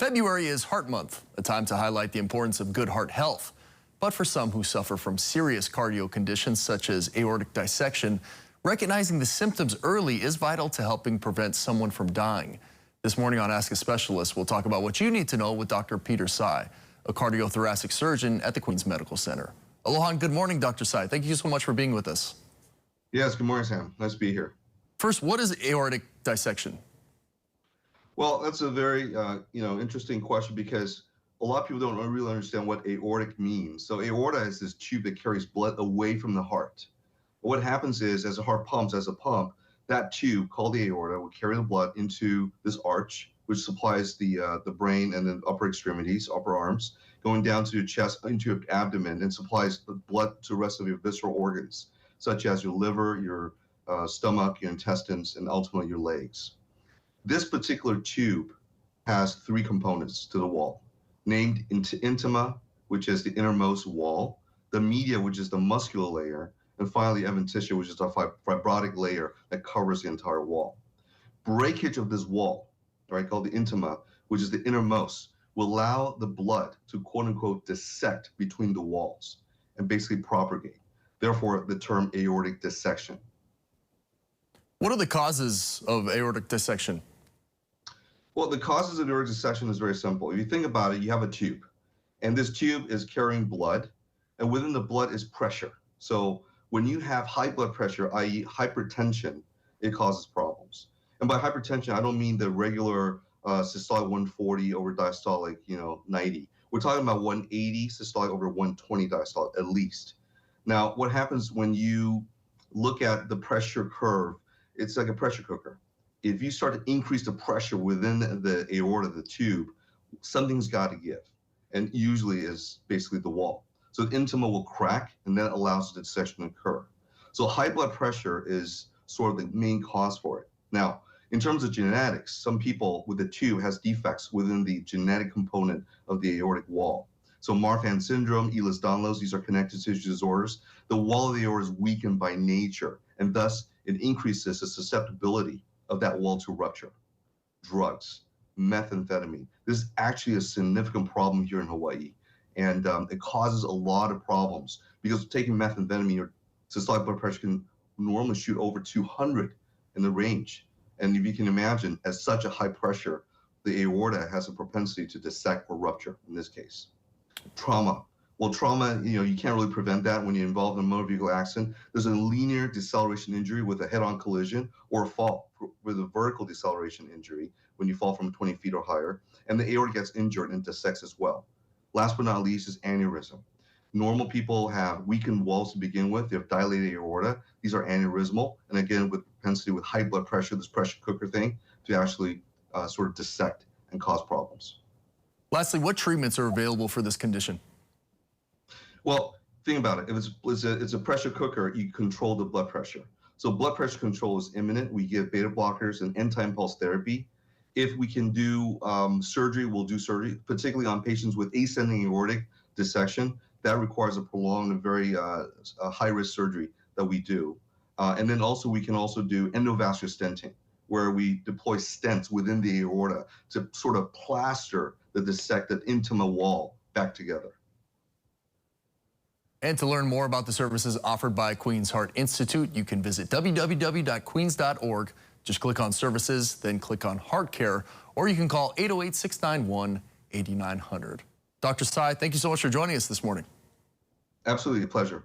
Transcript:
February is Heart Month, a time to highlight the importance of good heart health. But for some who suffer from serious cardio conditions such as aortic dissection, recognizing the symptoms early is vital to helping prevent someone from dying. This morning on Ask a Specialist, we'll talk about what you need to know with Dr. Peter Tsai, a cardiothoracic surgeon at the Queens Medical Center. Aloha and good morning, Dr. Tsai. Thank you so much for being with us. Yes, good morning, Sam. Nice to be here. First, what is aortic dissection? Well, that's a very interesting question because a lot of people don't really understand what aortic means. So aorta is this tube that carries blood away from the heart. What happens is, as the heart pumps, as a pump, that tube called the aorta will carry the blood into this arch, which supplies the brain and the upper extremities, upper arms, going down to your chest, into your abdomen, and supplies the blood to the rest of your visceral organs, such as your liver, your stomach, your intestines, and ultimately your legs. This particular tube has three components to the wall, named intima, which is the innermost wall, the media, which is the muscular layer, and finally adventitia, which is the fibrotic layer that covers the entire wall. Breakage of this wall, right, called the intima, which is the innermost, will allow the blood to quote-unquote dissect between the walls and basically propagate. Therefore, the term aortic dissection. What are the causes of aortic dissection? Well, the causes of aortic dissection is very simple. If you think about it, you have a tube, and this tube is carrying blood, and within the blood is pressure. So when you have high blood pressure, i.e. hypertension, it causes problems. And by hypertension, I don't mean the regular systolic 140 over diastolic, 90. We're talking about 180 systolic over 120 diastolic at least. Now, what happens when you look at the pressure curve, it's like a pressure cooker. If you start to increase the pressure within the aorta, the tube, something's got to give, and usually is basically the wall. So the intima will crack, and that allows the dissection to occur. So high blood pressure is sort of the main cause for it. Now, in terms of genetics, some people with the tube has defects within the genetic component of the aortic wall. So Marfan syndrome, Ehlers-Danlos, these are connective tissue disorders. The wall of the aorta is weakened by nature, and thus it increases the susceptibility of that wall to rupture. Drugs, methamphetamine. This is actually a significant problem here in Hawaii. And it causes a lot of problems because taking methamphetamine, your systolic blood pressure can normally shoot over 200 in the range. And if you can imagine, at such a high pressure, the aorta has a propensity to dissect or rupture in this case. Trauma. Well, trauma, you can't really prevent that when you're involved in a motor vehicle accident. There's a linear deceleration injury with a head-on collision or a fall with a vertical deceleration injury when you fall from 20 feet or higher. And the aorta gets injured and dissects as well. Last but not least is aneurysm. Normal people have weakened walls to begin with. They have dilated aorta. These are aneurysmal. And again, with propensity with high blood pressure, this pressure cooker thing, to actually sort of dissect and cause problems. Lastly, what treatments are available for this condition? Well, think about it. If it's a pressure cooker, you control the blood pressure. So blood pressure control is imminent. We give beta blockers and anti-impulse therapy. If we can do surgery, we'll do surgery, particularly on patients with ascending aortic dissection. That requires a prolonged and very high-risk surgery that we do. And then also we can also do endovascular stenting, where we deploy stents within the aorta to sort of plaster the dissected intima wall back together. And to learn more about the services offered by Queens Heart Institute, you can visit www.queens.org. Just click on Services, then click on Heart Care, or you can call 808-691-8900. Dr. Tsai, thank you so much for joining us this morning. Absolutely, a pleasure.